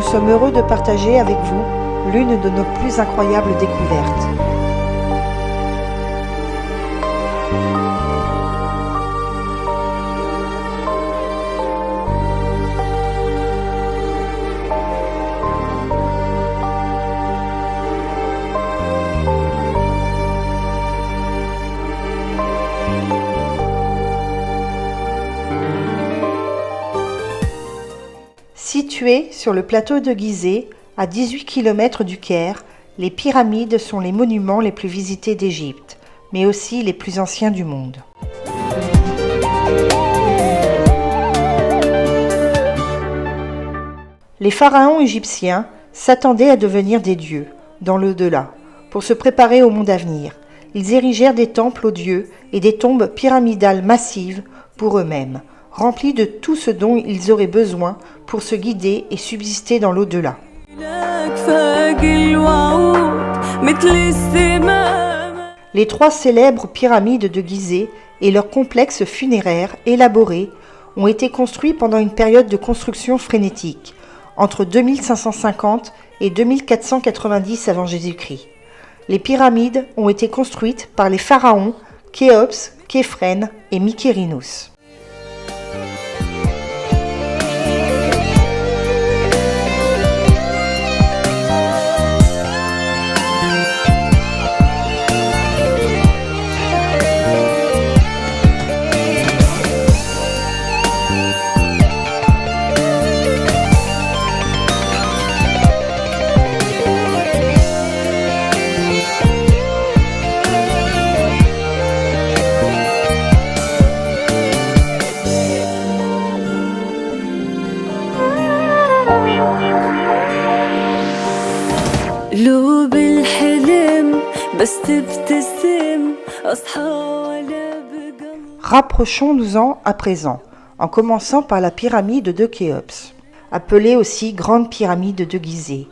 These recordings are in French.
nous sommes heureux de partager avec vous l'une de nos plus incroyables découvertes. Situées sur le plateau de Gizeh, à 18 km du Caire, les pyramides sont les monuments les plus visités d'Égypte, mais aussi les plus anciens du monde. Les pharaons égyptiens s'attendaient à devenir des dieux, dans l'au-delà, pour se préparer au monde à venir. Ils érigèrent des temples aux dieux et des tombes pyramidales massives pour eux-mêmes, remplies de tout ce dont ils auraient besoin pour se guider et subsister dans l'au-delà. Les 3 célèbres pyramides de Gizeh et leurs complexes funéraires élaborés ont été construits pendant une période de construction frénétique, entre 2550 et 2490 avant Jésus-Christ. Les pyramides ont été construites par les pharaons Khéops, Képhren et Mykérinos. Rapprochons-nous-en à présent, en commençant par la pyramide de Khéops, appelée aussi Grande Pyramide de Gizeh.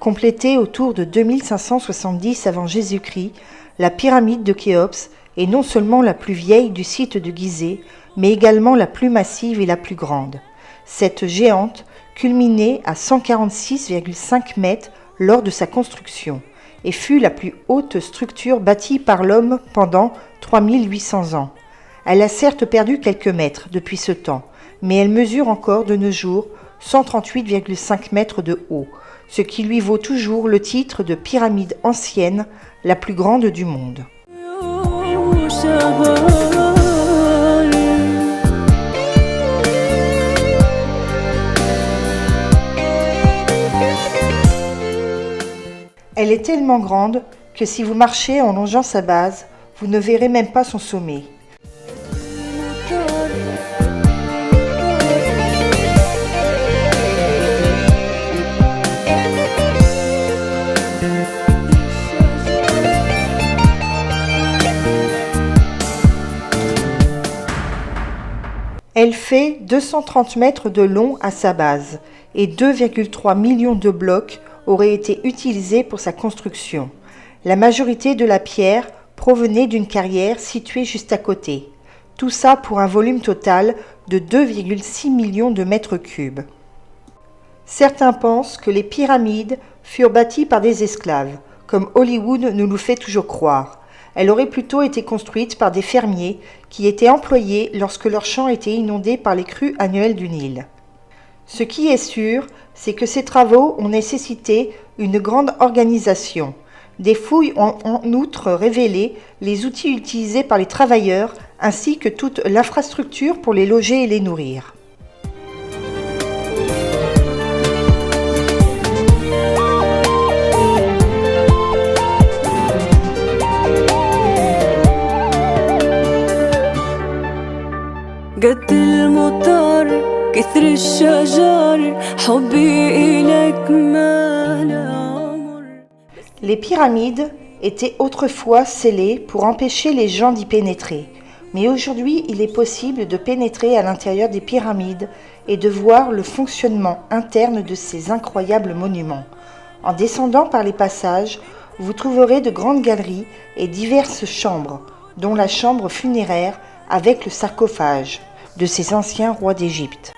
Complétée autour de 2570 avant Jésus-Christ, la pyramide de Khéops est non seulement la plus vieille du site de Gizeh, mais également la plus massive et la plus grande. Cette géante culminait à 146,5 mètres lors de sa construction et fut la plus haute structure bâtie par l'homme pendant 3800 ans. Elle a certes perdu quelques mètres depuis ce temps, mais elle mesure encore de nos jours 138,5 mètres de haut, ce qui lui vaut toujours le titre de pyramide ancienne la plus grande du monde. Elle est tellement grande que si vous marchez en longeant sa base, vous ne verrez même pas son sommet. Elle fait 230 mètres de long à sa base et 2,3 millions de blocs auraient été utilisés pour sa construction. La majorité de la pierre provenait d'une carrière située juste à côté. Tout ça pour un volume total de 2,6 millions de mètres cubes. Certains pensent que les pyramides furent bâties par des esclaves, comme Hollywood nous le fait toujours croire. Elle aurait plutôt été construite par des fermiers qui étaient employés lorsque leurs champs étaient inondés par les crues annuelles du Nil. Ce qui est sûr, c'est que ces travaux ont nécessité une grande organisation. Des fouilles ont en outre révélé les outils utilisés par les travailleurs ainsi que toute l'infrastructure pour les loger et les nourrir. قد المطر كثر الشجر حبي إليك ما لا عمر. Les pyramides étaient autrefois scellées pour empêcher les gens d'y pénétrer. Mais aujourd'hui, il est possible de pénétrer à l'intérieur des pyramides et de voir le fonctionnement interne de ces incroyables monuments. En descendant par les passages, vous trouverez de grandes galeries et diverses chambres, dont la chambre funéraire avec le sarcophage de ces anciens rois d'Égypte.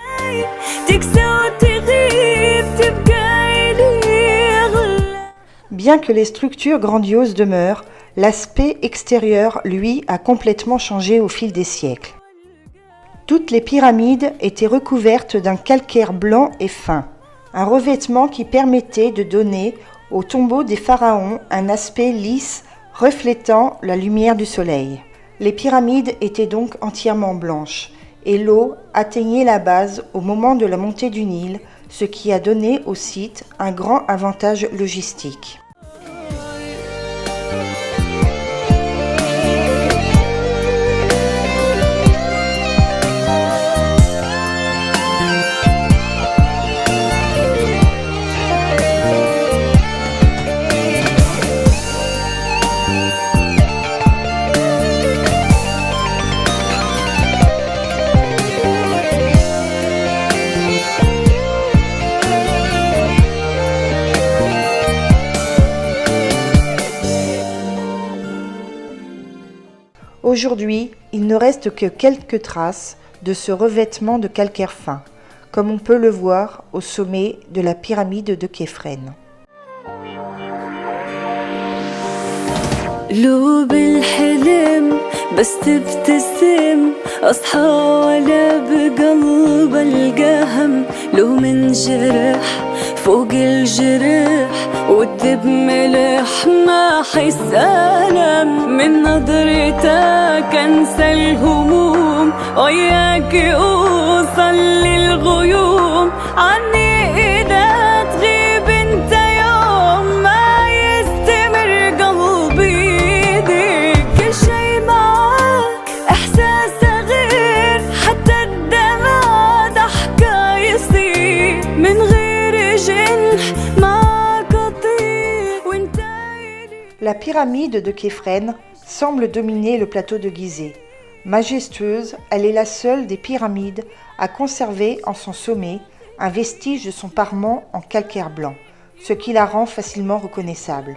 Bien que les structures grandioses demeurent, l'aspect extérieur, lui, a complètement changé au fil des siècles. Toutes les pyramides étaient recouvertes d'un calcaire blanc et fin, un revêtement qui permettait de donner aux tombeaux des pharaons un aspect lisse reflétant la lumière du soleil. Les pyramides étaient donc entièrement blanches et l'eau atteignait la base au moment de la montée du Nil, ce qui a donné au site un grand avantage logistique. Aujourd'hui, il ne reste que quelques traces de ce revêtement de calcaire fin, comme on peut le voir au sommet de la pyramide de Képhren. لو بالحلم بس تبتسم أصحى ولا بقلب القهم لو من جرح فوق الجرح والدب ملح ما حس ألم من نظرتك أنسى الهموم وياك أوصل للغيوم عني إذا تغيب انت يوم ما يستمر قلبي كل شي معاك إحساس غير حتى الدمع ضحكة يصير من غير جنح معاك أطير وانت La pyramide de Képhren semble dominer le plateau de Gizeh. Majestueuse, elle est la seule des pyramides à conserver en son sommet un vestige de son parement en calcaire blanc, ce qui la rend facilement reconnaissable.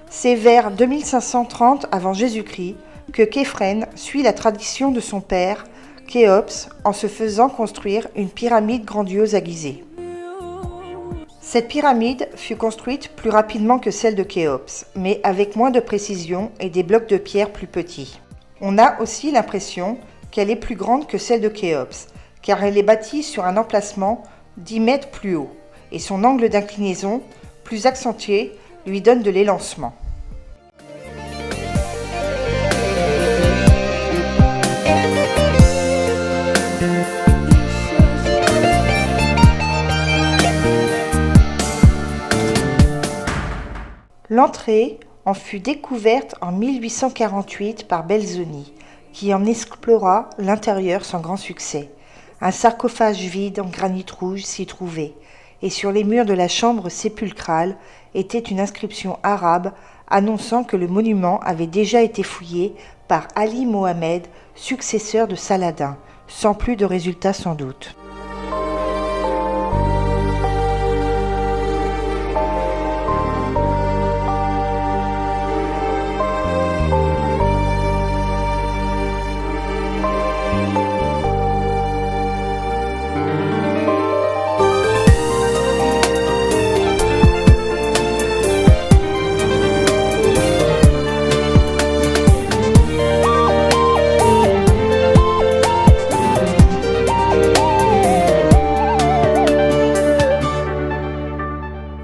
C'est vers 2530 avant Jésus-Christ que Képhren suit la tradition de son père, Khéops, en se faisant construire une pyramide grandiose à Gizeh. Cette pyramide fut construite plus rapidement que celle de Khéops, mais avec moins de précision et des blocs de pierre plus petits. On a aussi l'impression qu'elle est plus grande que celle de Khéops, car elle est bâtie sur un emplacement 10 mètres plus haut, et son angle d'inclinaison, plus accentué, lui donne de l'élancement. L'entrée en fut découverte en 1848 par Belzoni, qui en explora l'intérieur sans grand succès. Un sarcophage vide en granit rouge s'y trouvait, et sur les murs de la chambre sépulcrale était une inscription arabe annonçant que le monument avait déjà été fouillé par Ali Mohamed, successeur de Saladin, sans plus de résultats sans doute.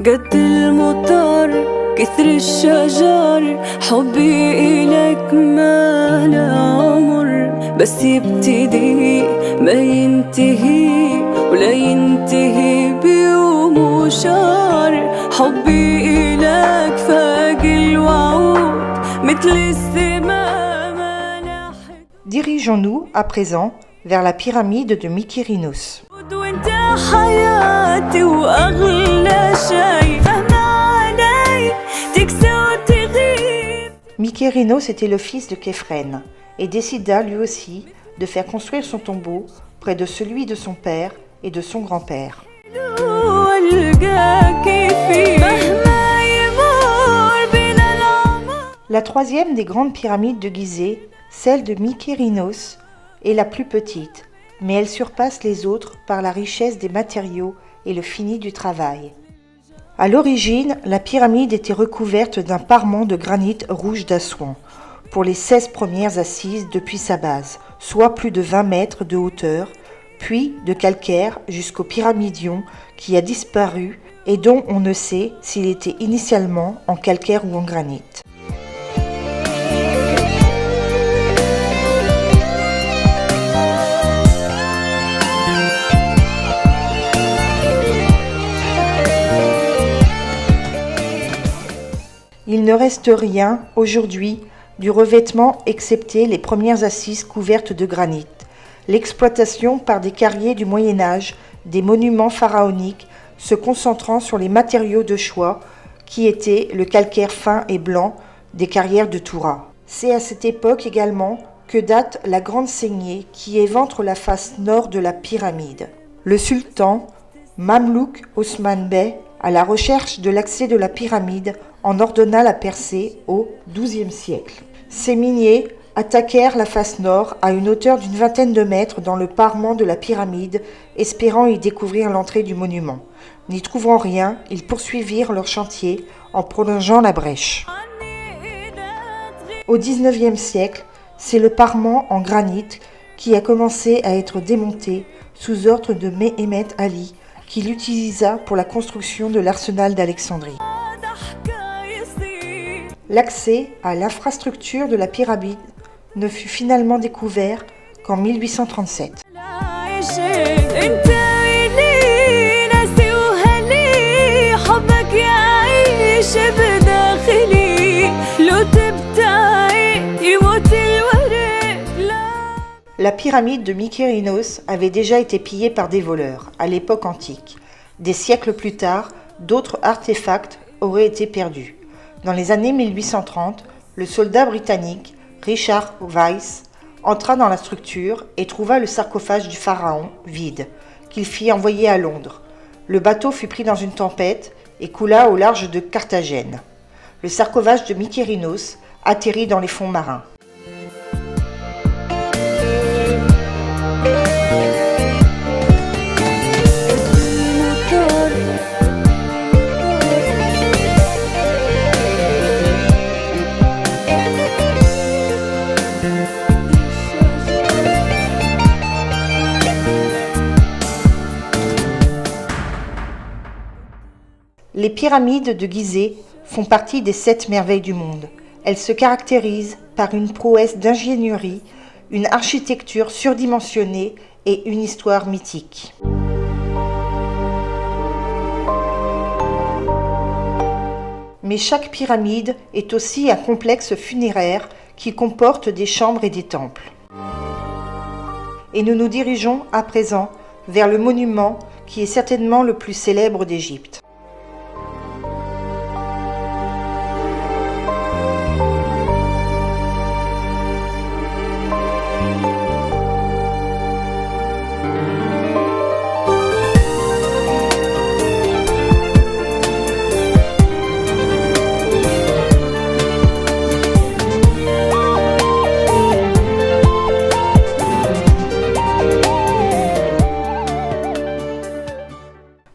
قد المطر كثر الشجر حبي إلك ما لا عمر بس يبتدي ما ينتهي ولا ينتهي بيوم وشهر حبي إلك فاق الوعود مثل السماء ما لاحق. Dirigeons-nous à présent vers la pyramide de Mykérinos. وانت حياتي واغلى شيء مهما علي تكسى وتغيب. Mykérinos était le fils de Képhren et décida lui aussi de faire construire son tombeau près de celui de son père et de son grand-père. La troisième des grandes pyramides de Gizeh, celle de Mykérinos, est la plus petite, mais elle surpasse les autres par la richesse des matériaux et le fini du travail. À l'origine, la pyramide était recouverte d'un parement de granit rouge d'Assouan pour les 16 premières assises depuis sa base, soit plus de 20 mètres de hauteur, puis de calcaire jusqu'au pyramidion qui a disparu et dont on ne sait s'il était initialement en calcaire ou en granit. Il ne reste rien, aujourd'hui, du revêtement excepté les premières assises couvertes de granit. L'exploitation par des carriers du Moyen-Âge des monuments pharaoniques se concentrant sur les matériaux de choix qui étaient le calcaire fin et blanc des carrières de Toura. C'est à cette époque également que date la grande saignée qui éventre la face nord de la pyramide. Le sultan Mamlouk Osman Bey, à la recherche de l'accès de la pyramide, en ordonna la percée au XIIe siècle. Ces miniers attaquèrent la face nord à une hauteur d'une vingtaine de mètres dans le parement de la pyramide, espérant y découvrir l'entrée du monument. N'y trouvant rien, ils poursuivirent leur chantier en prolongeant la brèche. Au XIXe siècle, c'est le parement en granit qui a commencé à être démonté sous ordre de Méhémet Ali, qui l'utilisa pour la construction de l'arsenal d'Alexandrie. L'accès à l'infrastructure de la pyramide ne fut finalement découvert qu'en 1837. La pyramide de Mykérinos avait déjà été pillée par des voleurs à l'époque antique. Des siècles plus tard, d'autres artefacts auraient été perdus. Dans les années 1830, le soldat britannique Richard Weiss entra dans la structure et trouva le sarcophage du pharaon vide, qu'il fit envoyer à Londres. Le bateau fut pris dans une tempête et coula au large de Carthagène. Le sarcophage de Mykérinos atterrit dans les fonds marins. Les pyramides de Gizeh font partie des 7 merveilles du monde. Elles se caractérisent par une prouesse d'ingénierie, une architecture surdimensionnée et une histoire mythique. Mais chaque pyramide est aussi un complexe funéraire qui comporte des chambres et des temples. Et nous nous dirigeons à présent vers le monument qui est certainement le plus célèbre d'Égypte.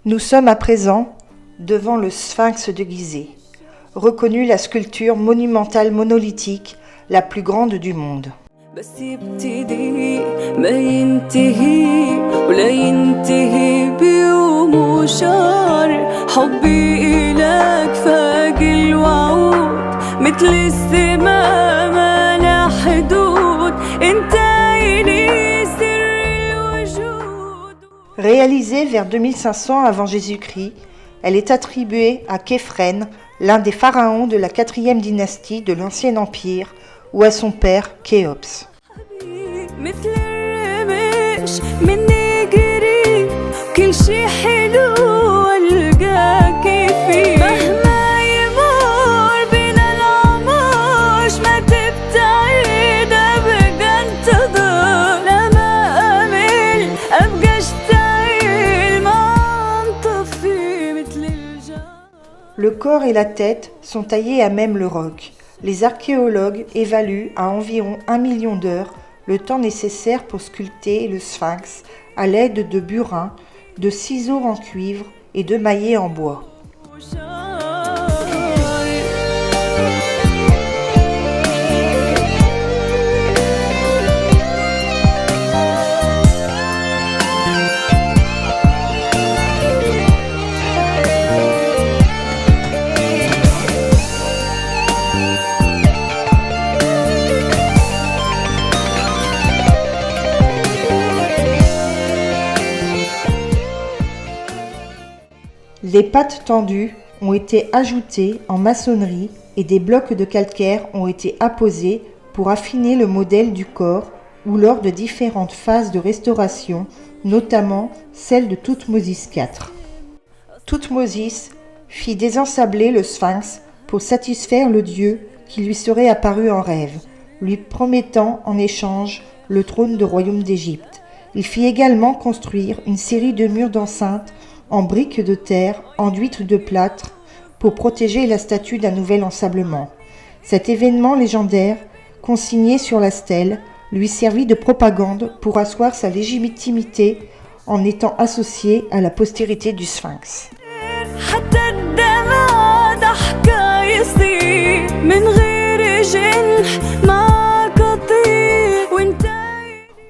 Nous sommes à présent devant le Sphinx de Gizeh, reconnu la sculpture monumentale monolithique la plus grande du monde. Réalisée vers 2500 avant Jésus-Christ, elle est attribuée à Képhren, l'un des pharaons de la 4e dynastie de l'Ancien Empire, ou à son père Khéops. Le corps et la tête sont taillés à même le roc. Les archéologues évaluent à environ 1 million d'heures le temps nécessaire pour sculpter le sphinx à l'aide de burins, de ciseaux en cuivre et de maillets en bois. Les pattes tendues ont été ajoutées en maçonnerie et des blocs de calcaire ont été apposés pour affiner le modèle du corps ou lors de différentes phases de restauration, notamment celle de Thoutmôsis IV. Thoutmôsis fit désensabler le sphinx pour satisfaire le dieu qui lui serait apparu en rêve, lui promettant en échange le trône du royaume d'Égypte. Il fit également construire une série de murs d'enceinte en briques de terre enduites de plâtre pour protéger la statue d'un nouvel ensablement. Cet événement légendaire, consigné sur la stèle, lui servit de propagande pour asseoir sa légitimité en étant associé à la postérité du sphinx.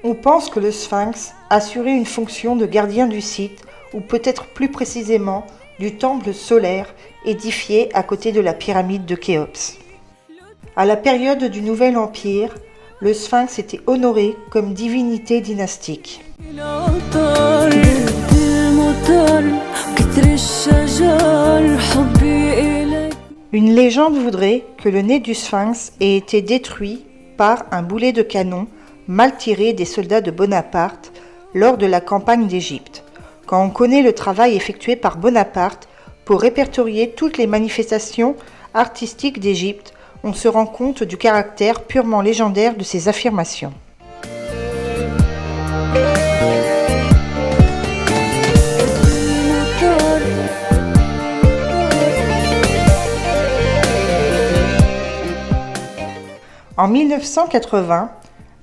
On pense que le sphinx assurait une fonction de gardien du site, ou peut-être plus précisément du temple solaire édifié à côté de la pyramide de Khéops. À la période du Nouvel Empire, le sphinx était honoré comme divinité dynastique. Une légende voudrait que le nez du sphinx ait été détruit par un boulet de canon mal tiré des soldats de Bonaparte lors de la campagne d'Égypte. Quand on connaît le travail effectué par Bonaparte pour répertorier toutes les manifestations artistiques d'Égypte, on se rend compte du caractère purement légendaire de ces affirmations. En 1980,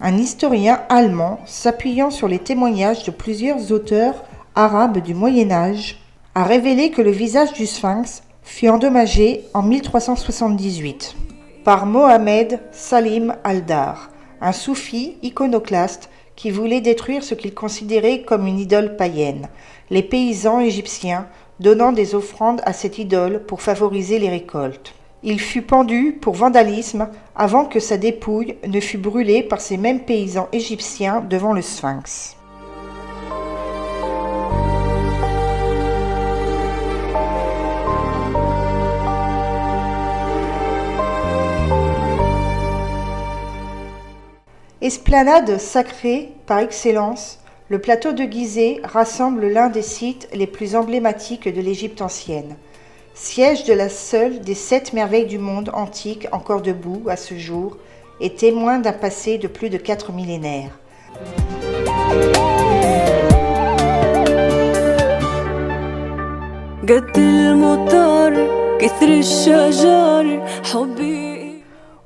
un historien allemand, s'appuyant sur les témoignages de plusieurs auteurs arabes du Moyen-Âge, a révélé que le visage du sphinx fut endommagé en 1378 par Mohamed Salim al-Dar, un soufi iconoclaste qui voulait détruire ce qu'il considérait comme une idole païenne, les paysans égyptiens donnant des offrandes à cette idole pour favoriser les récoltes. Il fut pendu pour vandalisme avant que sa dépouille ne fût brûlée par ces mêmes paysans égyptiens devant le sphinx. Esplanade sacrée par excellence, le plateau de Gizeh rassemble l'un des sites les plus emblématiques de l'Égypte ancienne. Siège de la seule des 7 merveilles du monde antique encore debout à ce jour et témoin d'un passé de plus de 4 millénaires.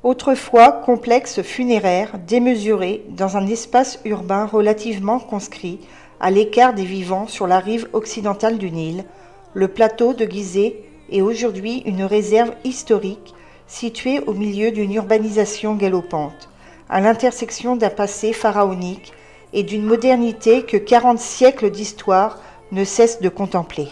Autrefois complexe funéraire démesuré dans un espace urbain relativement conscrit, à l'écart des vivants sur la rive occidentale du Nil, le plateau de Gizeh est aujourd'hui une réserve historique située au milieu d'une urbanisation galopante, à l'intersection d'un passé pharaonique et d'une modernité que 40 siècles d'histoire ne cessent de contempler.